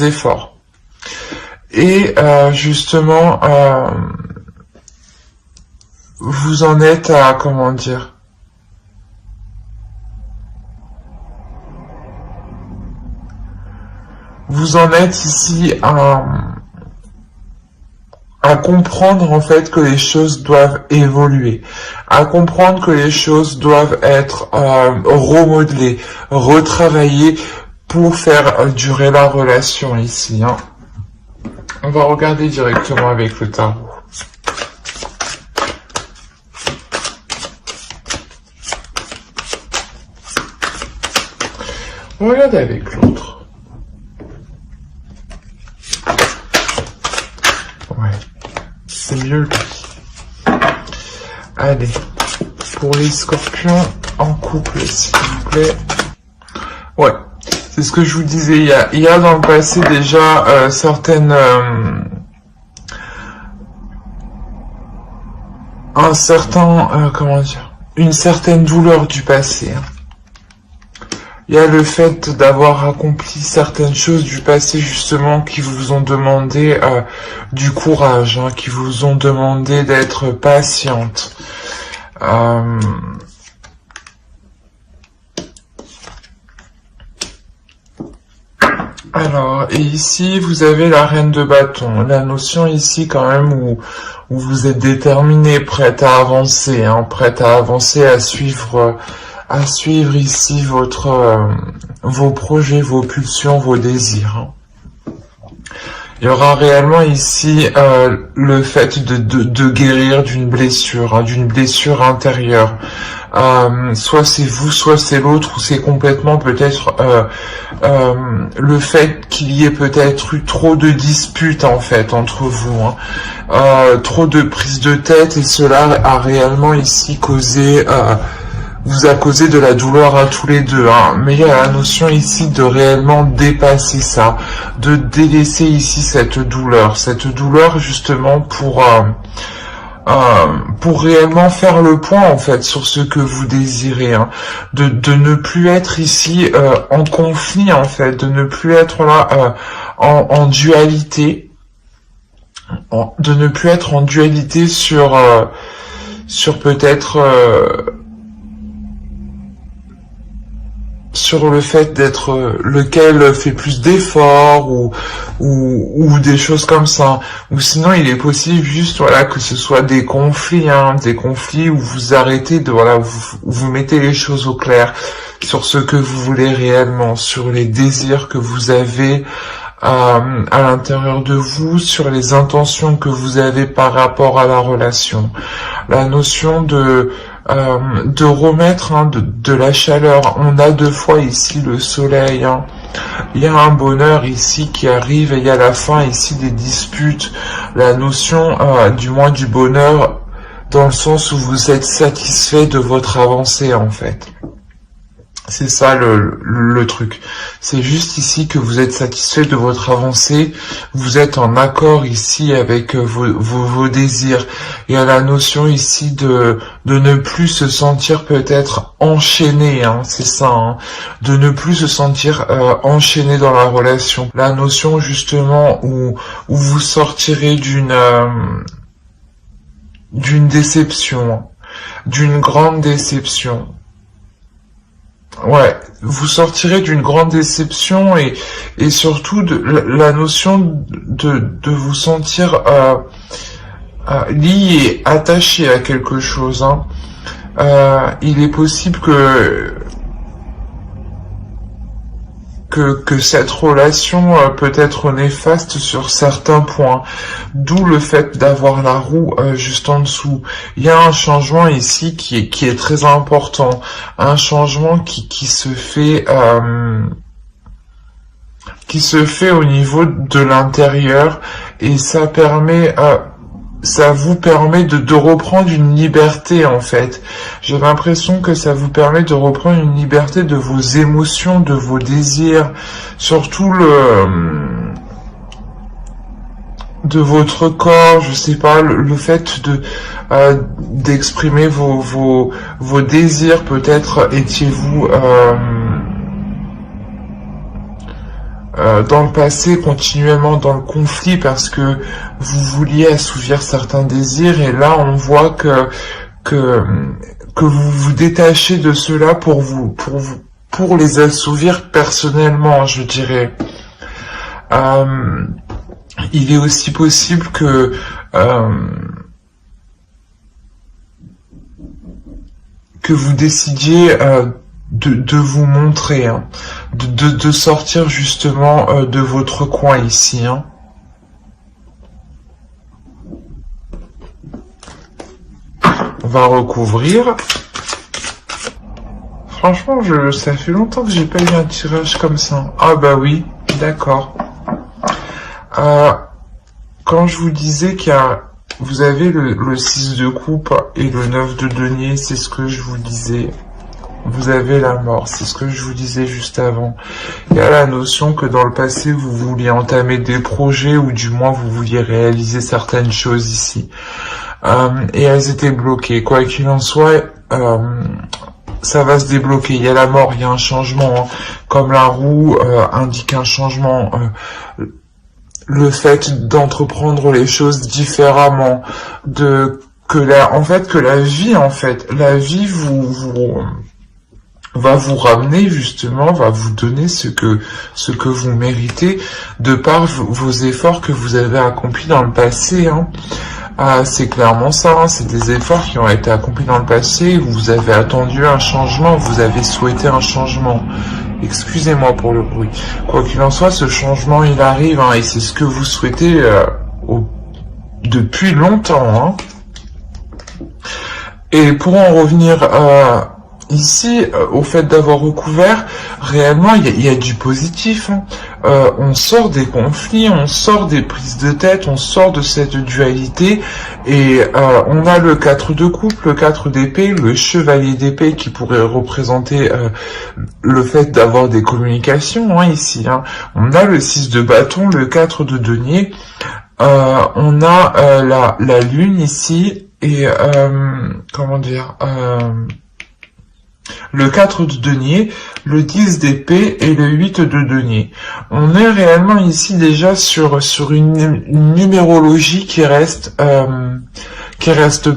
efforts. Et justement, vous en êtes à, comment dire, vous en êtes ici à comprendre en fait que les choses doivent évoluer, à comprendre que les choses doivent être remodelées, retravaillées pour faire durer la relation ici. Hein. On va regarder directement avec le tarot. Regardez avec l'autre. Ouais, c'est mieux lui. Allez, pour les scorpions en couple, s'il vous plaît. Ouais, c'est ce que je vous disais. Il y a dans le passé déjà certaines... comment dire, une certaine douleur du passé. Hein. Il y a le fait d'avoir accompli certaines choses du passé justement qui vous ont demandé du courage, hein, qui vous ont demandé d'être patiente. Alors, et ici, vous avez la reine de bâton. La notion ici, quand même, où vous êtes déterminé, prête à avancer, hein, prête à avancer, à suivre ici vos projets, vos pulsions, vos désirs. Hein. Il y aura réellement ici le fait de guérir d'une blessure, hein, d'une blessure intérieure. Soit c'est vous, soit c'est l'autre, ou c'est complètement peut-être le fait qu'il y ait peut-être eu trop de disputes en fait entre vous, hein. Trop de prises de tête, et cela a réellement ici causé vous a causé de la douleur à tous les deux, hein. Mais il y a la notion ici de réellement dépasser ça, de délaisser ici cette douleur justement pour réellement faire le point en fait sur ce que vous désirez, hein. De ne plus être ici en conflit en fait, de ne plus être là en dualité, de ne plus être en dualité sur peut-être sur le fait d'être lequel fait plus d'efforts ou des choses comme ça, ou sinon il est possible juste voilà que ce soit des conflits, hein, des conflits où vous arrêtez de voilà vous mettez les choses au clair sur ce que vous voulez réellement, sur les désirs que vous avez à l'intérieur de vous, sur les intentions que vous avez par rapport à la relation, la notion de remettre, hein, de la chaleur. On a deux fois ici le soleil, hein. Il y a un bonheur ici qui arrive, et il y a la fin ici des disputes, la notion du moins du bonheur dans le sens où vous êtes satisfait de votre avancée en fait. C'est ça le truc. C'est juste ici que vous êtes satisfait de votre avancée, vous êtes en accord ici avec vos désirs. Il y a la notion ici de ne plus se sentir peut-être enchaîné, hein, c'est ça, hein, de ne plus se sentir enchaîné dans la relation. La notion justement où vous sortirez d'une déception, d'une grande déception. Ouais, vous sortirez d'une grande déception et surtout de la notion de vous sentir lié, attaché à quelque chose. Hein. Il est possible que cette relation peut être néfaste sur certains points, d'où le fait d'avoir la roue juste en dessous. Il y a un changement ici qui est très important, un changement qui se fait au niveau de l'intérieur, et ça permet ça vous permet de reprendre une liberté en fait. J'ai l'impression que ça vous permet de reprendre une liberté de vos émotions, de vos désirs, surtout de votre corps, je sais pas, le fait d'exprimer vos désirs. Peut-être étiez-vous dans le passé, continuellement dans le conflit, parce que vous vouliez assouvir certains désirs, et là on voit que vous vous détachez de cela pour les assouvir personnellement, je dirais. Il est aussi possible que vous décidiez de vous montrer, hein, de sortir justement de votre coin ici. Hein. On va recouvrir. Franchement, ça fait longtemps que j'ai pas eu un tirage comme ça. Ah bah oui, d'accord. Quand je vous disais vous avez le 6 de coupe et le 9 de denier, c'est ce que je vous disais. Vous avez la mort, c'est ce que je vous disais juste avant. Il y a la notion que dans le passé, vous vouliez entamer des projets, ou du moins vous vouliez réaliser certaines choses ici. Et elles étaient bloquées. Quoi qu'il en soit, ça va se débloquer. Il y a la mort, il y a un changement. Hein. Comme la roue indique un changement. Le fait d'entreprendre les choses différemment, que la vie va vous ramener justement, va vous donner ce que vous méritez de par vos efforts que vous avez accomplis dans le passé. Hein. C'est clairement ça, hein, c'est des efforts qui ont été accomplis dans le passé, où vous avez attendu un changement, vous avez souhaité un changement. Excusez-moi pour le bruit. Quoi qu'il en soit, ce changement il arrive, hein, et c'est ce que vous souhaitez depuis longtemps. Hein. Et pour en revenir ici, au fait d'avoir recouvert, réellement, il y a du positif. Hein. On sort des conflits, on sort des prises de tête, on sort de cette dualité, et on a le 4 de coupe, le 4 d'épée, le chevalier d'épée qui pourrait représenter le fait d'avoir des communications, hein, ici. Hein. On a le 6 de bâton, le 4 de denier, on a la lune ici, et comment dire... le 4 de denier, le 10 d'épée et le 8 de denier. On est réellement ici déjà sur une numérologie qui reste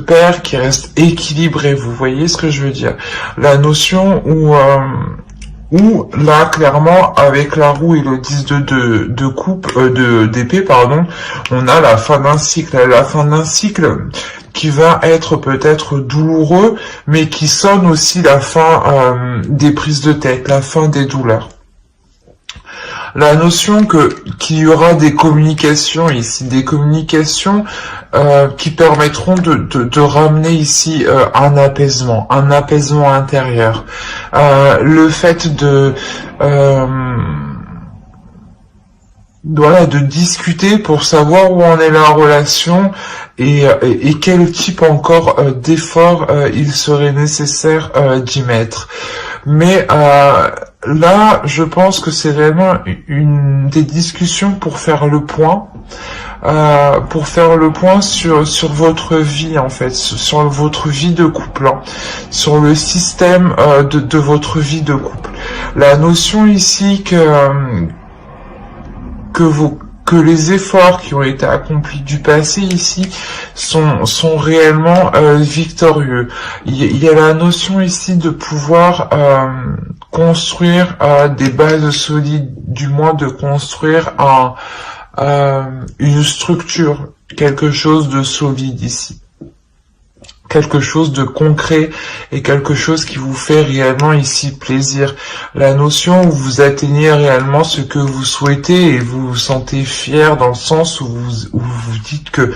paire, qui reste équilibrée. Vous voyez ce que je veux dire? La notion où là, clairement, avec la roue et le 10 de coupe, d'épée, pardon, on a la fin d'un cycle. La fin d'un cycle qui va être peut-être douloureux, mais qui sonne aussi la fin des prises de tête, la fin des douleurs. La notion qu'il y aura des communications ici, des communications qui permettront de ramener ici un apaisement intérieur. Le fait de discuter pour savoir où en est la relation et quel type encore d'effort il serait nécessaire d'y mettre. Mais là, je pense que c'est réellement une des discussions pour faire le point sur votre vie, en fait, sur votre vie de couple, hein, sur le système de votre vie de couple. La notion ici que les efforts qui ont été accomplis du passé ici sont réellement victorieux. Il y a la notion ici de pouvoir construire des bases solides, du moins de construire une structure, quelque chose de solide ici. Quelque chose de concret et quelque chose qui vous fait réellement ici plaisir. La notion où vous atteignez réellement ce que vous souhaitez et vous vous sentez fier, dans le sens où vous dites que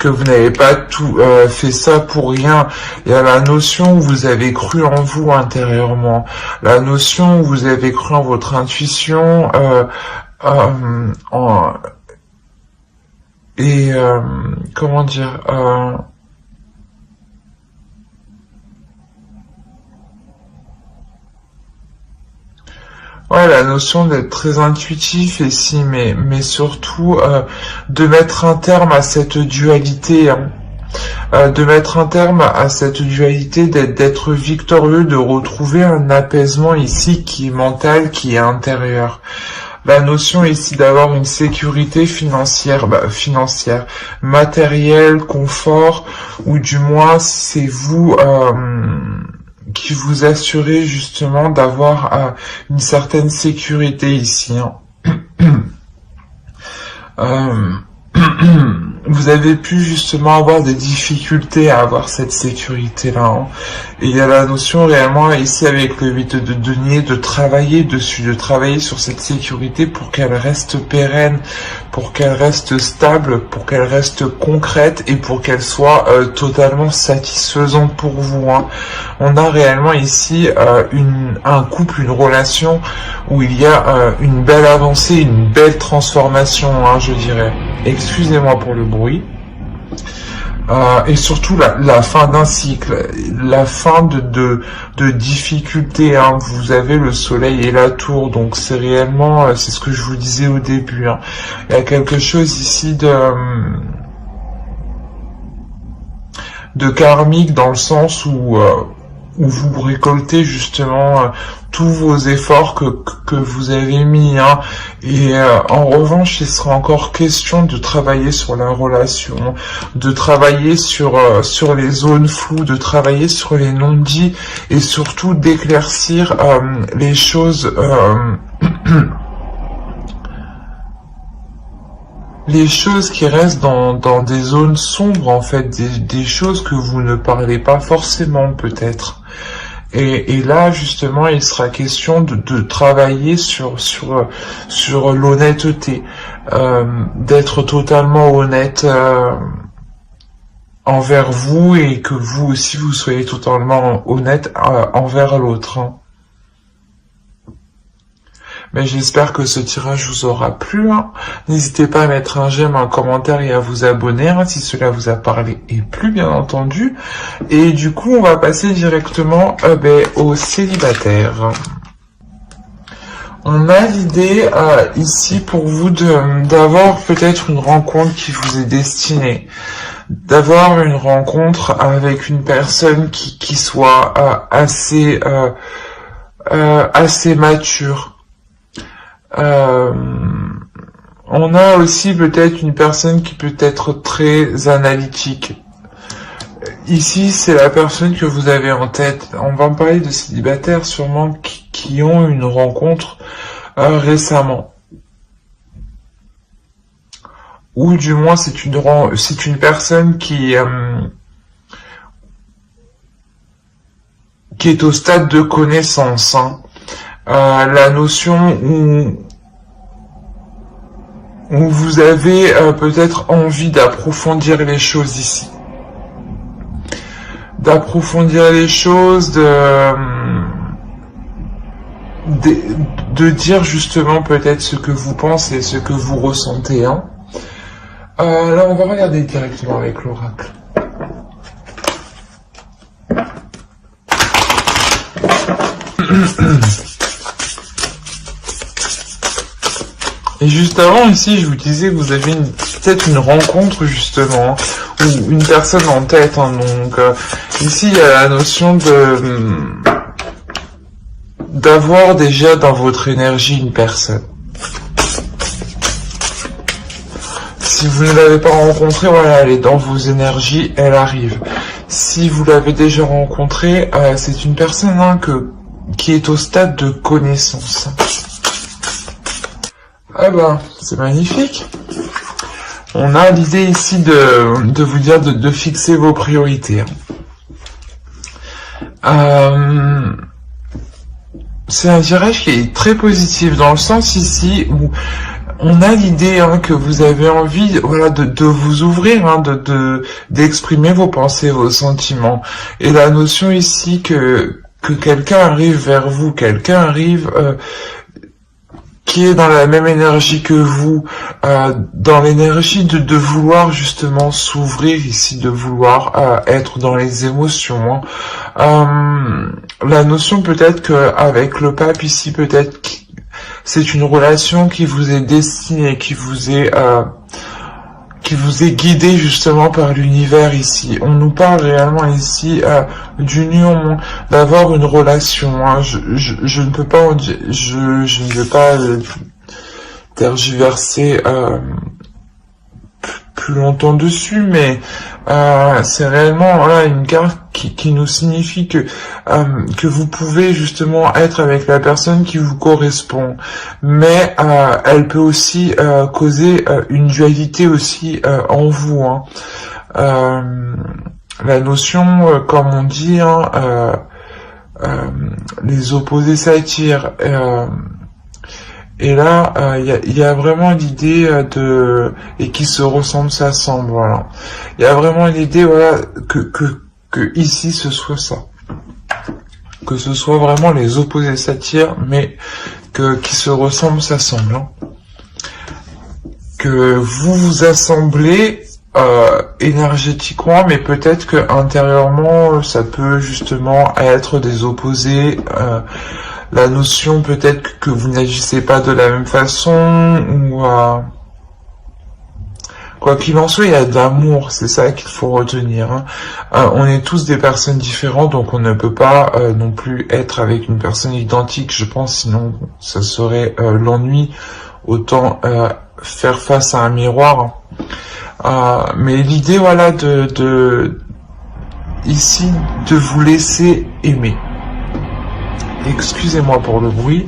vous n'avez pas tout fait ça pour rien. Il y a la notion où vous avez cru en vous intérieurement. La notion où vous avez cru en votre intuition comment dire ouais, la notion d'être très intuitif ici, mais surtout de mettre un terme à cette dualité, hein. De mettre un terme à cette dualité, d'être victorieux, de retrouver un apaisement ici qui est mental, qui est intérieur. La notion ici d'avoir une sécurité financière, matérielle, confort, ou du moins c'est vous qui vous assurez justement d'avoir une certaine sécurité ici. Vous avez pu justement avoir des difficultés à avoir cette sécurité-là. Et il y a la notion réellement ici avec le 8 de denier de travailler dessus, de travailler sur cette sécurité pour qu'elle reste pérenne, pour qu'elle reste stable, pour qu'elle reste concrète et pour qu'elle soit totalement satisfaisante pour vous. On a réellement ici un couple, une relation où il y a une belle avancée, une belle transformation, je dirais. Excusez-moi pour le bruit. Et surtout la fin d'un cycle, la fin de difficultés. Vous avez le soleil et la tour, donc c'est réellement, c'est ce que je vous disais au début. Il y a quelque chose ici de karmique dans le sens où vous récoltez justement tous vos efforts que vous avez mis. Et en revanche, il sera encore question de travailler sur la relation, de travailler sur les zones floues, de travailler sur les non-dits et surtout d'éclaircir les choses les choses qui restent dans des zones sombres, en fait, des choses que vous ne parlez pas forcément peut-être. Et là, justement, il sera question de travailler sur l'honnêteté, d'être totalement honnête envers vous et que vous aussi, vous soyez totalement honnête envers l'autre. Mais j'espère que ce tirage vous aura plu. N'hésitez pas à mettre un j'aime, un commentaire et à vous abonner si cela vous a parlé et plu, bien entendu. Et du coup, on va passer directement aux célibataires. On a l'idée ici pour vous d'avoir peut-être une rencontre qui vous est destinée. D'avoir une rencontre avec une personne qui soit assez mature. On a aussi peut-être une personne qui peut être très analytique. Ici, c'est la personne que vous avez en tête. On va en parler de célibataires sûrement qui ont une rencontre récemment. Ou du moins, c'est une personne qui est au stade de connaissance. La notion où vous avez peut-être envie d'approfondir les choses ici. D'approfondir les choses, de dire justement peut-être ce que vous pensez, ce que vous ressentez. Là, on va regarder directement avec l'oracle. Et juste avant, ici, je vous disais que vous avez peut-être une rencontre, justement, ou une personne en tête. Donc, ici, il y a la notion d'avoir déjà dans votre énergie une personne. Si vous ne l'avez pas rencontrée, voilà, elle est dans vos énergies, elle arrive. Si vous l'avez déjà rencontrée, c'est une personne qui est au stade de connaissance. Ah ben, c'est magnifique. On a l'idée ici de vous dire de fixer vos priorités. C'est un tirage qui est très positif dans le sens ici où on a l'idée que vous avez envie, voilà, de vous ouvrir, d'exprimer vos pensées, vos sentiments. Et la notion ici que quelqu'un arrive vers vous, quelqu'un arrive qui est dans la même énergie que vous, dans l'énergie de vouloir justement s'ouvrir ici, de vouloir être dans les émotions. La notion peut-être qu'avec le pape ici, peut-être c'est une relation qui vous est destinée, qui vous est guidée justement par l'univers ici. On nous parle réellement ici d'union, d'avoir une relation. Je ne peux pas, je ne veux pas tergiverser plus longtemps dessus, mais c'est réellement voilà une carte qui nous signifie que vous pouvez justement être avec la personne qui vous correspond, mais elle peut aussi causer une dualité aussi en vous, hein. La notion, comme on dit, hein, les opposés s'attirent. Et là, il y a vraiment l'idée et qui se ressemblent, s'assemblent, voilà. Il y a vraiment l'idée, voilà, que ici ce soit ça, que ce soit vraiment les opposés s'attirent, mais qui se ressemblent, s'assemblent, hein. Que vous vous assemblez énergétiquement, mais peut-être que intérieurement, ça peut justement être des opposés. La notion peut-être que vous n'agissez pas de la même façon, ou quoi qu'il en soit, il y a de l'amour, c'est ça qu'il faut retenir, hein. On est tous des personnes différentes, donc on ne peut pas non plus être avec une personne identique, je pense, sinon ça serait l'ennui. Autant faire face à un miroir. Mais l'idée, voilà, ici, de vous laisser aimer. Excusez-moi pour le bruit.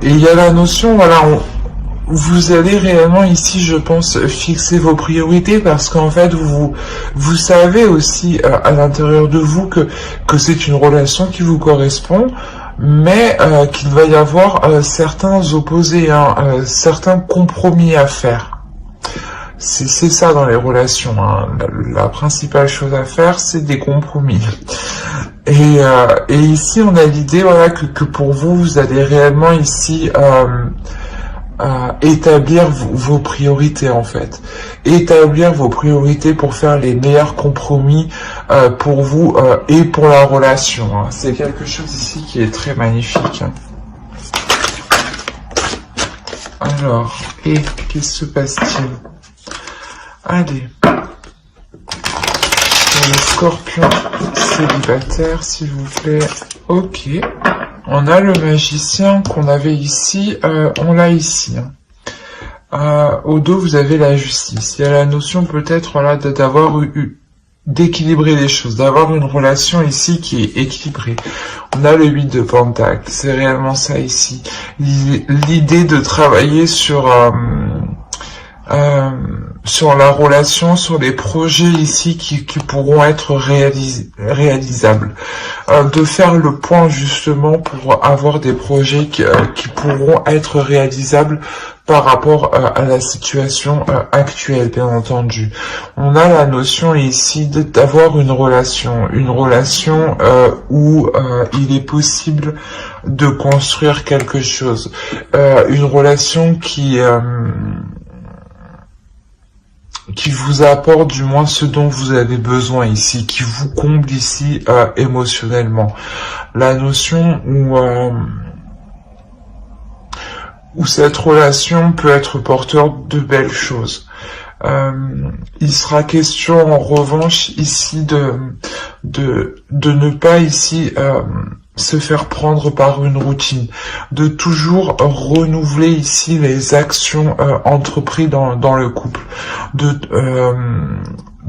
Et il y a la notion, voilà, vous allez réellement ici, je pense, fixer vos priorités, parce qu'en fait, vous savez aussi à l'intérieur de vous que c'est une relation qui vous correspond, mais qu'il va y avoir certains opposés, hein, certains compromis à faire. C'est ça dans les relations, hein. La principale chose à faire, c'est des compromis. Et ici, on a l'idée, voilà, que pour vous, vous allez réellement ici établir vos priorités, en fait. Établir vos priorités pour faire les meilleurs compromis pour vous et pour la relation, hein. C'est quelque chose ici qui est très magnifique, hein. Alors, et qu'est-ce qui se passe-t-il? Allez, pour les scorpions célibataires, s'il vous plaît. Ok, on a le magicien qu'on avait ici, on l'a ici, hein. Au dos, vous avez la justice. Il y a la notion peut-être, voilà, d'équilibrer les choses, d'avoir une relation ici qui est équilibrée. On a le 8 de Pentacle, c'est réellement ça ici. L'idée de travailler sur la relation, sur les projets ici qui pourront être réalisables. De faire le point justement pour avoir des projets qui pourront être réalisables par rapport à la situation actuelle, bien entendu. On a la notion ici d'avoir une relation où il est possible de construire quelque chose. Une relation qui vous apporte du moins ce dont vous avez besoin ici, qui vous comble ici émotionnellement. La notion où cette relation peut être porteur de belles choses. Il sera question en revanche ici de ne pas ici se faire prendre par une routine, de toujours renouveler ici les actions entreprises dans le couple,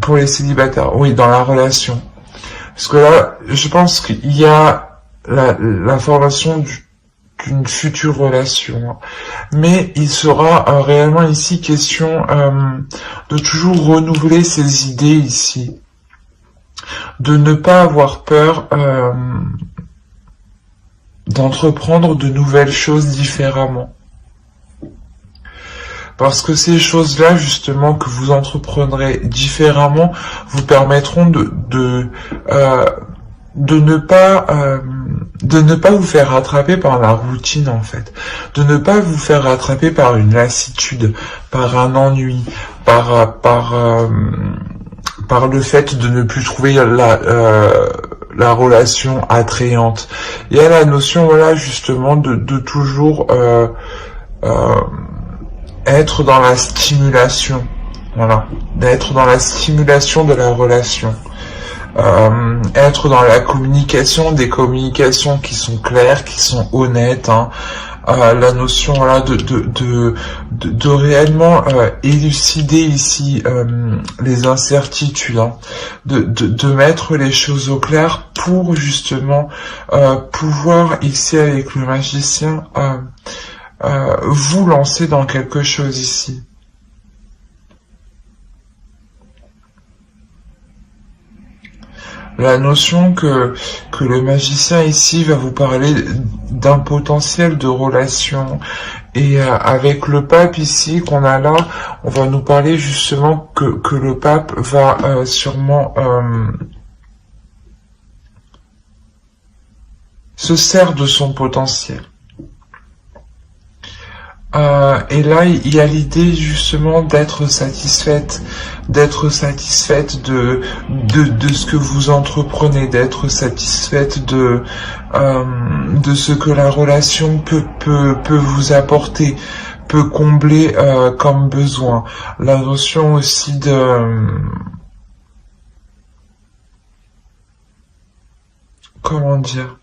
pour les célibataires, oui, dans la relation. Parce que là, je pense qu'il y a la formation d'une future relation, mais il sera réellement ici question de toujours renouveler ses idées ici, de ne pas avoir peur d'entreprendre de nouvelles choses différemment. Parce que ces choses-là, justement, que vous entreprendrez différemment, vous permettront de ne pas vous faire rattraper par la routine, en fait. De ne pas vous faire rattraper par une lassitude, par un ennui, par le fait de ne plus trouver la relation attrayante. Il y a la notion, voilà, justement, de toujours être dans la stimulation, voilà, d'être dans la stimulation de la relation, être dans la communication, des communications qui sont claires, qui sont honnêtes, hein, la notion voilà de réellement élucider ici les incertitudes, hein, de mettre les choses au clair pour justement pouvoir ici avec le magicien vous lancer dans quelque chose ici. La notion que le magicien ici va vous parler d'un potentiel de relation, et avec le pape ici qu'on a là, on va nous parler justement que le pape va sûrement se sert de son potentiel. Et là, il y a l'idée justement d'être satisfaite de ce que vous entreprenez, d'être satisfaite de ce que la relation peut vous apporter, peut combler comme besoin. La notion aussi comment dire,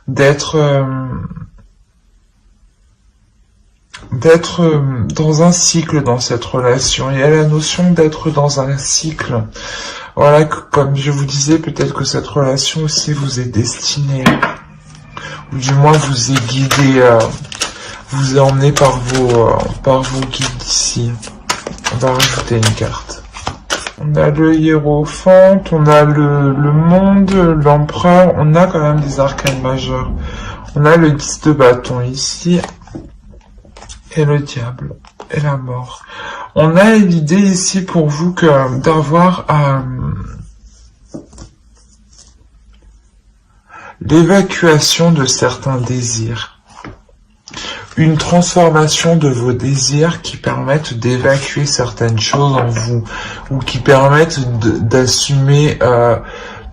d'être dans un cycle dans cette relation. Il y a la notion d'être dans un cycle. Voilà, comme je vous disais, peut-être que cette relation aussi vous est destinée, ou du moins vous est guidée, vous est emmené par vos guides ici. On va rajouter une carte. On a le hiérophante, on a le monde, l'empereur, on a quand même des arcanes majeurs. On a le 10 de bâton ici, et le diable, et la mort. On a l'idée ici pour vous que d'avoir l'évacuation de certains désirs. Une transformation de vos désirs qui permettent d'évacuer certaines choses en vous, ou qui permettent d'assumer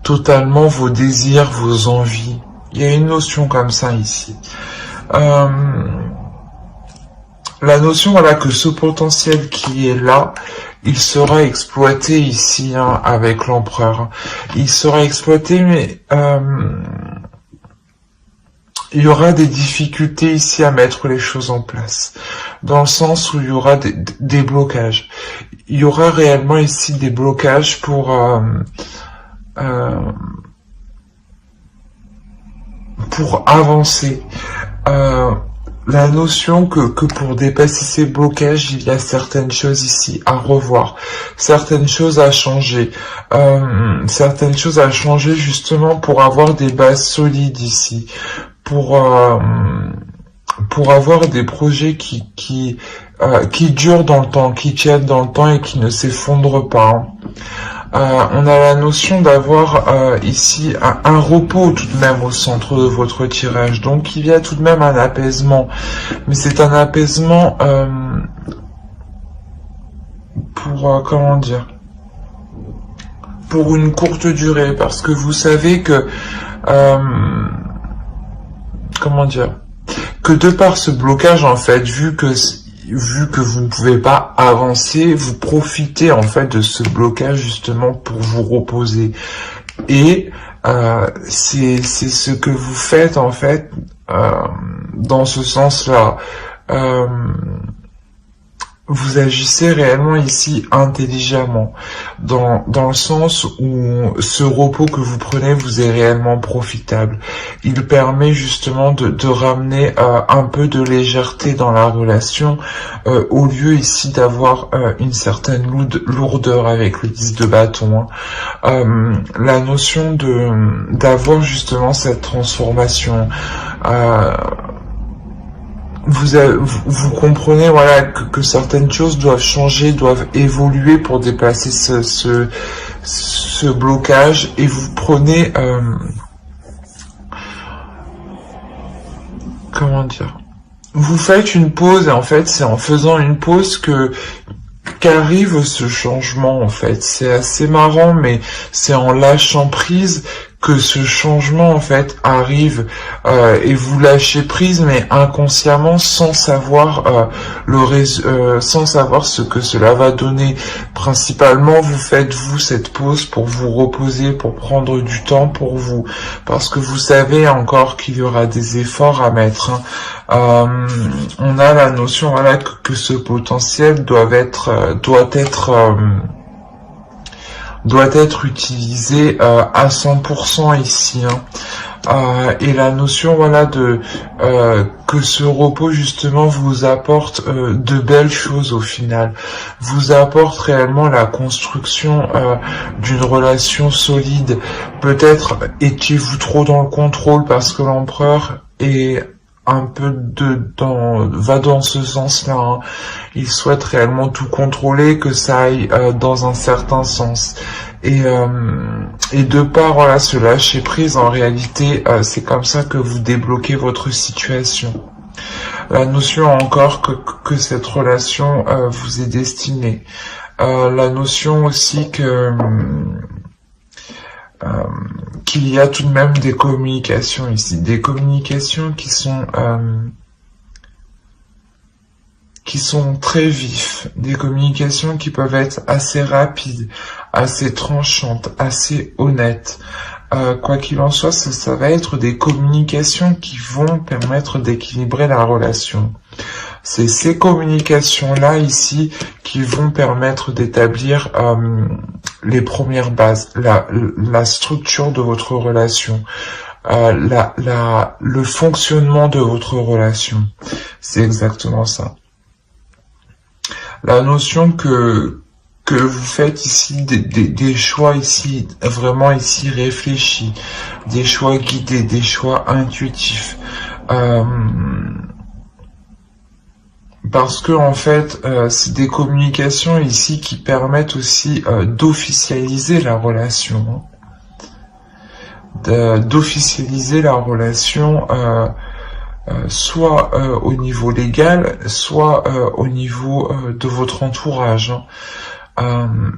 totalement vos désirs, vos envies. Il y a une notion comme ça ici. La notion, voilà, que ce potentiel qui est là, il sera exploité ici, hein, avec l'empereur. Il sera exploité, mais il y aura des difficultés ici à mettre les choses en place, dans le sens où il y aura des blocages. Il y aura réellement ici des blocages pour avancer. La notion que pour dépasser ces blocages, il y a certaines choses ici à revoir, certaines choses à changer, justement pour avoir des bases solides ici, pour avoir des projets qui durent dans le temps, qui tiennent dans le temps et qui ne s'effondrent pas, hein. On a la notion d'avoir ici un repos tout de même au centre de votre tirage. Donc il y a tout de même un apaisement. Mais c'est un apaisement pour, comment dire, pour une courte durée. Parce que vous savez que, comment dire, que de par ce blocage, en fait, vu que vous ne pouvez pas avancer, vous profitez en fait de ce blocage justement pour vous reposer. Et c'est ce que vous faites en fait dans ce sens-là. Vous agissez réellement ici intelligemment, dans le sens où ce repos que vous prenez vous est réellement profitable. Il permet justement de ramener un peu de légèreté dans la relation, au lieu ici d'avoir une certaine lourdeur avec le 10 de bâton, hein. La notion d'avoir justement cette transformation, vous comprenez, voilà, que certaines choses doivent changer, doivent évoluer pour déplacer ce blocage, et vous prenez comment dire, vous faites une pause, et en fait c'est en faisant une pause qu'arrive ce changement. En fait c'est assez marrant, mais c'est en lâchant prise que ce changement en fait arrive et vous lâchez prise, mais inconsciemment, sans savoir sans savoir ce que cela va donner. Principalement, vous faites vous cette pause pour vous reposer, pour prendre du temps pour vous, parce que vous savez encore qu'il y aura des efforts à mettre. Hein. On a la notion voilà que ce potentiel doit être utilisé à 100% ici. Hein. Et la notion voilà que ce repos justement vous apporte de belles choses au final, vous apporte réellement la construction d'une relation solide. Peut-être étiez-vous trop dans le contrôle parce que l'empereur est un peu va dans ce sens-là. Hein. Il souhaite réellement tout contrôler, que ça aille dans un certain sens. Et de par voilà ce lâcher prise, en réalité, c'est comme ça que vous débloquez votre situation. La notion encore que cette relation vous est destinée. La notion aussi que qu'il y a tout de même des communications ici, des communications qui sont très vifs, des communications qui peuvent être assez rapides, assez tranchantes, assez honnêtes. Quoi qu'il en soit, ça va être des communications qui vont permettre d'équilibrer la relation. C'est ces communications-là ici qui vont permettre d'établir les premières bases, la structure de votre relation, le fonctionnement de votre relation. C'est exactement ça. La notion que vous faites ici des choix ici, vraiment ici réfléchis, des choix guidés, des choix intuitifs. Parce que en fait, c'est des communications ici qui permettent aussi d'officialiser la relation. D'officialiser la relation soit au niveau légal, soit au niveau de votre entourage.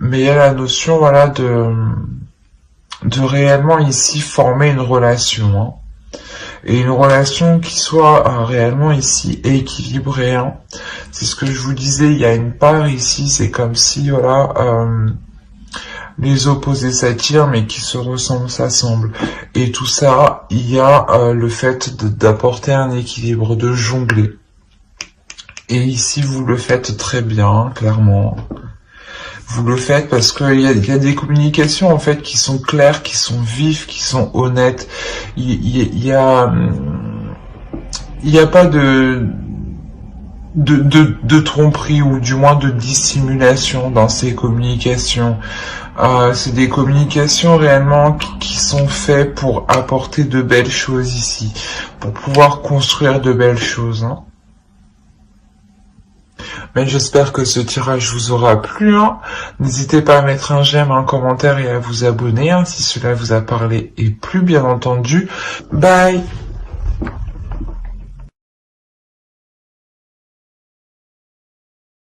Mais il y a la notion voilà de réellement ici former une relation. Hein. Et une relation qui soit réellement ici équilibrée. Hein. C'est ce que je vous disais, il y a une part ici, c'est comme si voilà les opposés s'attirent mais qui se ressemblent s'assemblent. Et tout ça, il y a le fait d'apporter un équilibre, de jongler. Et ici vous le faites très bien, hein, clairement. Vous le faites parce qu'il y a des communications en fait qui sont claires, qui sont vives, qui sont honnêtes. Il y a pas de tromperie ou du moins de dissimulation dans ces communications. C'est des communications réellement qui sont faites pour apporter de belles choses ici, pour pouvoir construire de belles choses. Hein. Mais j'espère que ce tirage vous aura plu. Hein. N'hésitez pas à mettre un j'aime, un commentaire et à vous abonner hein, si cela vous a parlé et plu bien entendu. Bye!